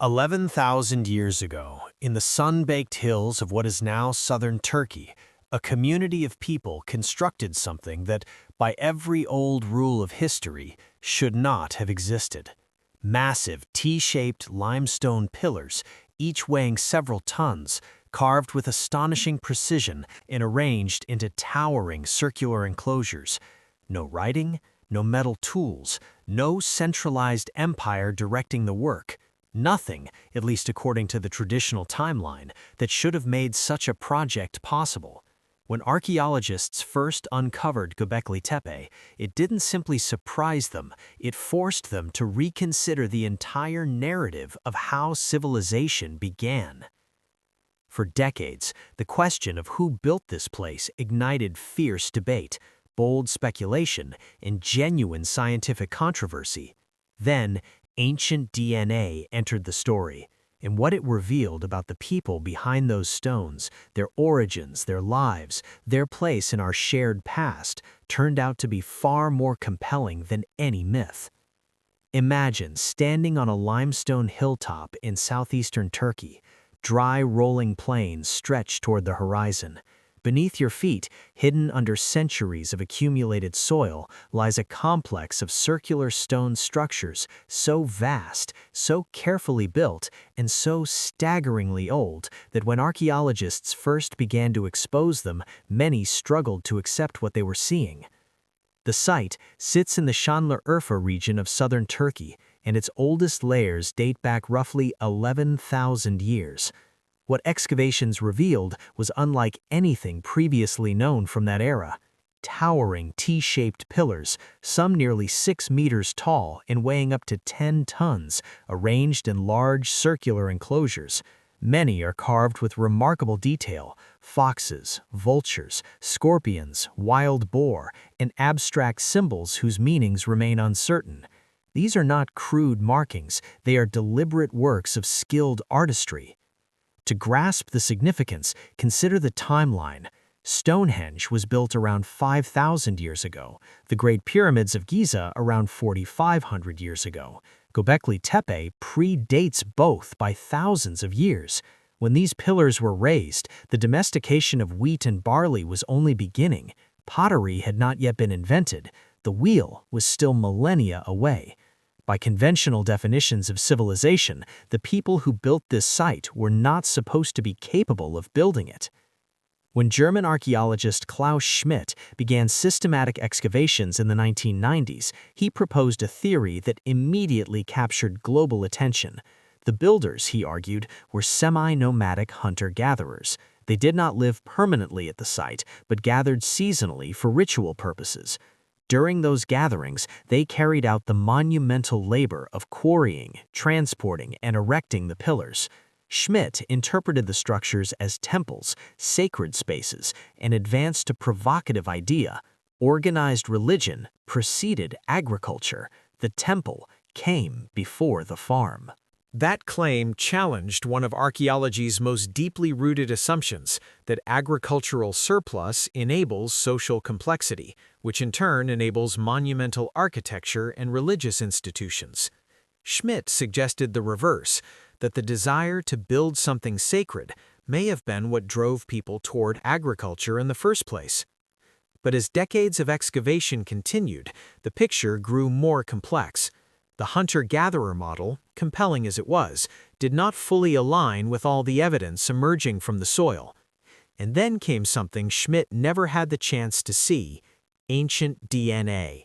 11,000 years ago, in the sun-baked hills of what is now southern Turkey, a community of people constructed something that, by every old rule of history, should not have existed. Massive T-shaped limestone pillars, each weighing several tons, carved with astonishing precision and arranged into towering circular enclosures. No writing, no metal tools, no centralized empire directing the work. Nothing, at least according to the traditional timeline, that should have made such a project possible. When archaeologists first uncovered Göbekli Tepe, it didn't simply surprise them, it forced them to reconsider the entire narrative of how civilization began. For decades, the question of who built this place ignited fierce debate, bold speculation, and genuine scientific controversy. Then, ancient DNA entered the story, and what it revealed about the people behind those stones, their origins, their lives, their place in our shared past, turned out to be far more compelling than any myth. Imagine standing on a limestone hilltop in southeastern Turkey, dry rolling plains stretched toward the horizon. Beneath your feet, hidden under centuries of accumulated soil, lies a complex of circular stone structures so vast, so carefully built, and so staggeringly old that when archaeologists first began to expose them, many struggled to accept what they were seeing. The site sits in the Şanlıurfa region of southern Turkey, and its oldest layers date back roughly 11,000 years. What excavations revealed was unlike anything previously known from that era. Towering T-shaped pillars, some nearly 6 meters tall and weighing up to 10 tons, arranged in large circular enclosures. Many are carved with remarkable detail: foxes, vultures, scorpions, wild boar, and abstract symbols whose meanings remain uncertain. These are not crude markings, they are deliberate works of skilled artistry. To grasp the significance, consider the timeline. Stonehenge was built around 5,000 years ago, the Great Pyramids of Giza around 4,500 years ago. Göbekli Tepe predates both by thousands of years. When these pillars were raised, the domestication of wheat and barley was only beginning. Pottery had not yet been invented. The wheel was still millennia away. By conventional definitions of civilization, the people who built this site were not supposed to be capable of building it. When German archaeologist Klaus Schmidt began systematic excavations in the 1990s, he proposed a theory that immediately captured global attention. The builders, he argued, were semi-nomadic hunter-gatherers. They did not live permanently at the site, but gathered seasonally for ritual purposes. During those gatherings, they carried out the monumental labor of quarrying, transporting, and erecting the pillars. Schmidt interpreted the structures as temples, sacred spaces, and advanced a provocative idea: organized religion preceded agriculture. The temple came before the farm. That claim challenged one of archaeology's most deeply rooted assumptions, that agricultural surplus enables social complexity, which in turn enables monumental architecture and religious institutions. Schmidt suggested the reverse, that the desire to build something sacred may have been what drove people toward agriculture in the first place. But as decades of excavation continued, the picture grew more complex. The hunter-gatherer model, compelling as it was, did not fully align with all the evidence emerging from the soil. And then came something Schmidt never had the chance to see: ancient DNA.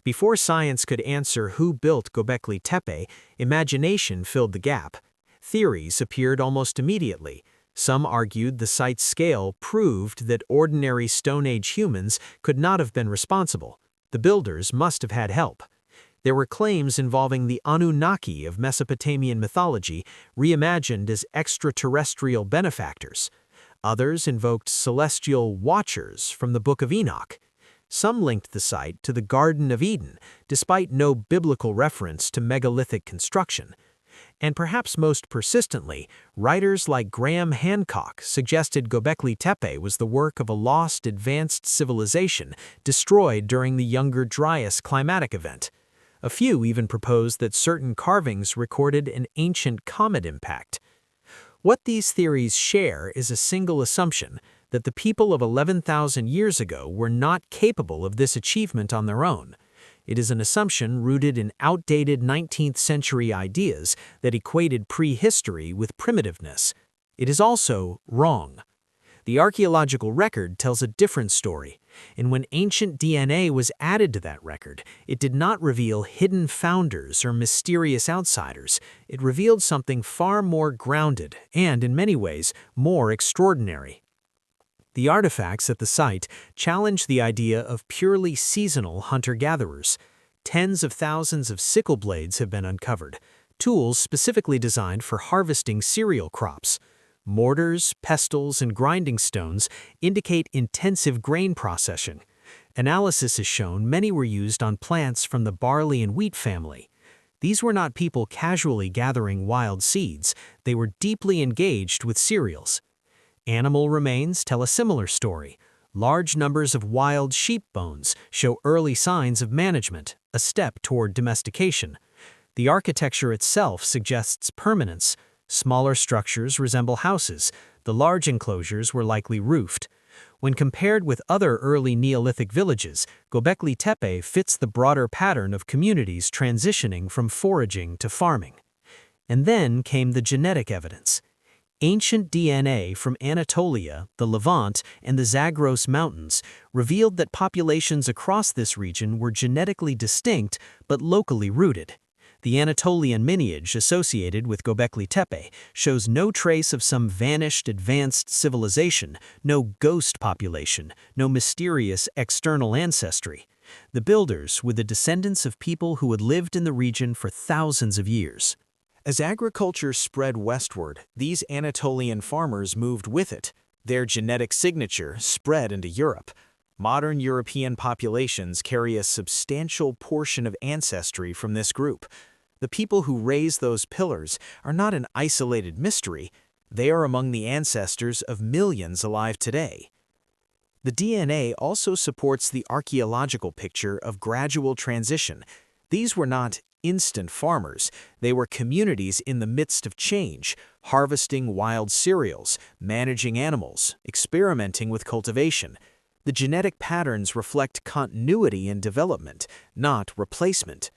Before science could answer who built Göbekli Tepe, imagination filled the gap. Theories appeared almost immediately. Some argued the site's scale proved that ordinary Stone Age humans could not have been responsible. The builders must have had help. There were claims involving the Anunnaki of Mesopotamian mythology, reimagined as extraterrestrial benefactors. Others invoked celestial watchers from the Book of Enoch. Some linked the site to the Garden of Eden, despite no biblical reference to megalithic construction. And perhaps most persistently, writers like Graham Hancock suggested Göbekli Tepe was the work of a lost advanced civilization destroyed during the Younger Dryas climatic event. A few even propose that certain carvings recorded an ancient comet impact. What these theories share is a single assumption that the people of 11,000 years ago were not capable of this achievement on their own. It is an assumption rooted in outdated 19th century ideas that equated prehistory with primitiveness. It is also wrong. The archaeological record tells a different story, and when ancient DNA was added to that record, it did not reveal hidden founders or mysterious outsiders. It revealed something far more grounded and, in many ways, more extraordinary. The artifacts at the site challenge the idea of purely seasonal hunter-gatherers. Tens of thousands of sickle blades have been uncovered, tools specifically designed for harvesting cereal crops. Mortars, pestles, and grinding stones indicate intensive grain processing. Analysis has shown many were used on plants from the barley and wheat family. These were not people casually gathering wild seeds, they were deeply engaged with cereals. Animal remains tell a similar story. Large numbers of wild sheep bones show early signs of management, a step toward domestication. The architecture itself suggests permanence. Smaller structures resemble houses. The large enclosures were likely roofed. When compared with other early Neolithic villages, Göbekli Tepe fits the broader pattern of communities transitioning from foraging to farming. And then came the genetic evidence. Ancient DNA from Anatolia, the Levant, and the Zagros Mountains revealed that populations across this region were genetically distinct but locally rooted. The Anatolian lineage associated with Göbekli Tepe shows no trace of some vanished advanced civilization, no ghost population, no mysterious external ancestry. The builders were the descendants of people who had lived in the region for thousands of years. As agriculture spread westward, these Anatolian farmers moved with it. Their genetic signature spread into Europe. Modern European populations carry a substantial portion of ancestry from this group. The people who raised those pillars are not an isolated mystery, they are among the ancestors of millions alive today. The DNA also supports the archaeological picture of gradual transition. These were not instant farmers, they were communities in the midst of change, harvesting wild cereals, managing animals, experimenting with cultivation. The genetic patterns reflect continuity in development, not replacement.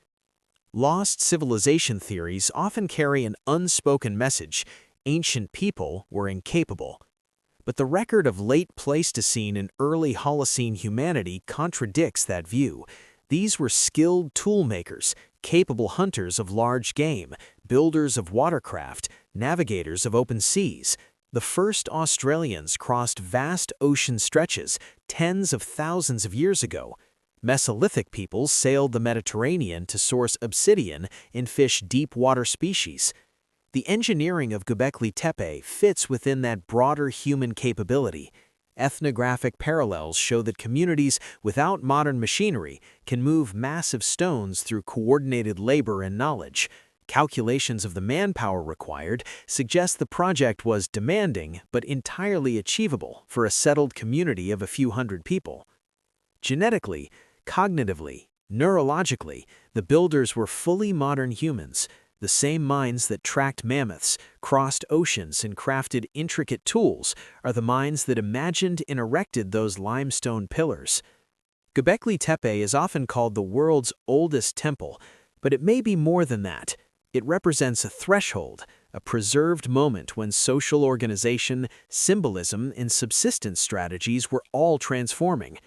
Lost civilization theories often carry an unspoken message: ancient people were incapable. But the record of late Pleistocene and early Holocene humanity contradicts that view. These were skilled toolmakers, capable hunters of large game, builders of watercraft, navigators of open seas. The first Australians crossed vast ocean stretches tens of thousands of years ago. Mesolithic peoples sailed the Mediterranean to source obsidian and fish deep-water species. The engineering of Göbekli Tepe fits within that broader human capability. Ethnographic parallels show that communities without modern machinery can move massive stones through coordinated labor and knowledge. Calculations of the manpower required suggest the project was demanding but entirely achievable for a settled community of a few hundred people. Genetically, cognitively, neurologically, the builders were fully modern humans. The same minds that tracked mammoths, crossed oceans, and crafted intricate tools are the minds that imagined and erected those limestone pillars. Göbekli Tepe is often called the world's oldest temple, but it may be more than that. It represents a threshold, a preserved moment when social organization, symbolism, and subsistence strategies were all transforming.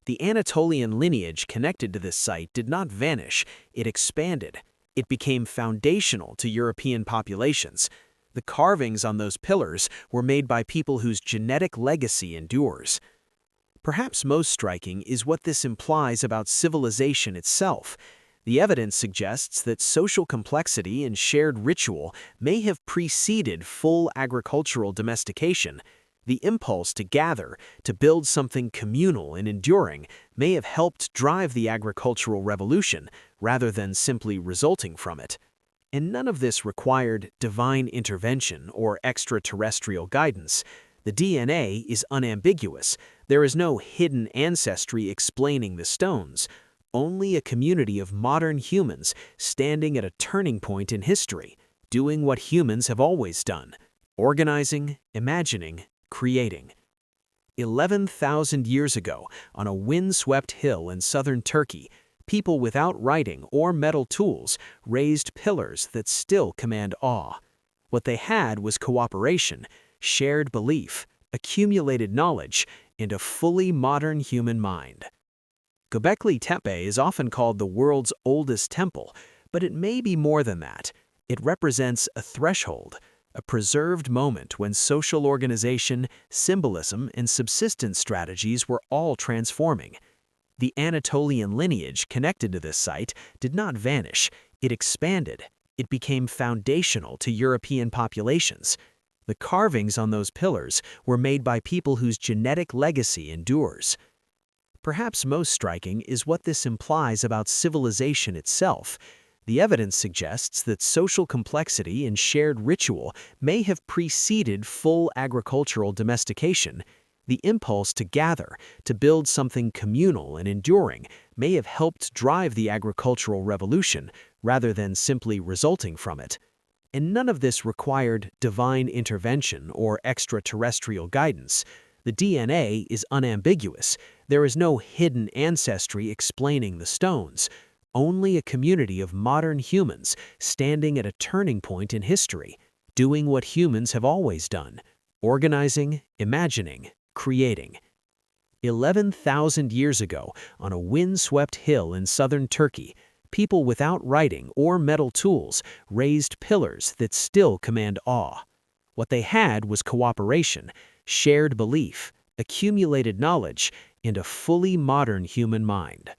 The Anatolian lineage connected to this site did not vanish, it expanded. It became foundational to European populations. The carvings on those pillars were made by people whose genetic legacy endures. Perhaps most striking is what this implies about civilization itself. The evidence suggests that social complexity and shared ritual may have preceded full agricultural domestication. The impulse to gather, to build something communal and enduring, may have helped drive the agricultural revolution, rather than simply resulting from it. And none of this required divine intervention or extraterrestrial guidance. The DNA is unambiguous. There is no hidden ancestry explaining the stones. only a community of modern humans standing at a turning point in history, doing what humans have always done: organizing, imagining, creating. 11,000 years ago, on a wind-swept hill in southern Turkey, people without writing or metal tools raised pillars that still command awe. What they had was cooperation, shared belief, accumulated knowledge, and a fully modern human mind. Göbekli Tepe is often called the world's oldest temple, but it may be more than that. It represents a threshold, a preserved moment when social organization, symbolism, and subsistence strategies were all transforming. The Anatolian lineage connected to this site did not vanish, it expanded. It became foundational to European populations. The carvings on those pillars were made by people whose genetic legacy endures. Perhaps most striking is what this implies about civilization itself. The evidence suggests that social complexity and shared ritual may have preceded full agricultural domestication. The impulse to gather, to build something communal and enduring, may have helped drive the agricultural revolution, rather than simply resulting from it. And none of this required divine intervention or extraterrestrial guidance. The DNA is unambiguous. There is no hidden ancestry explaining the stones. Only a community of modern humans standing at a turning point in history, doing what humans have always done: organizing, imagining, creating. 11,000 years ago, on a wind-swept hill in southern Turkey, people without writing or metal tools raised pillars that still command awe. What they had was cooperation, shared belief, accumulated knowledge, and a fully modern human mind.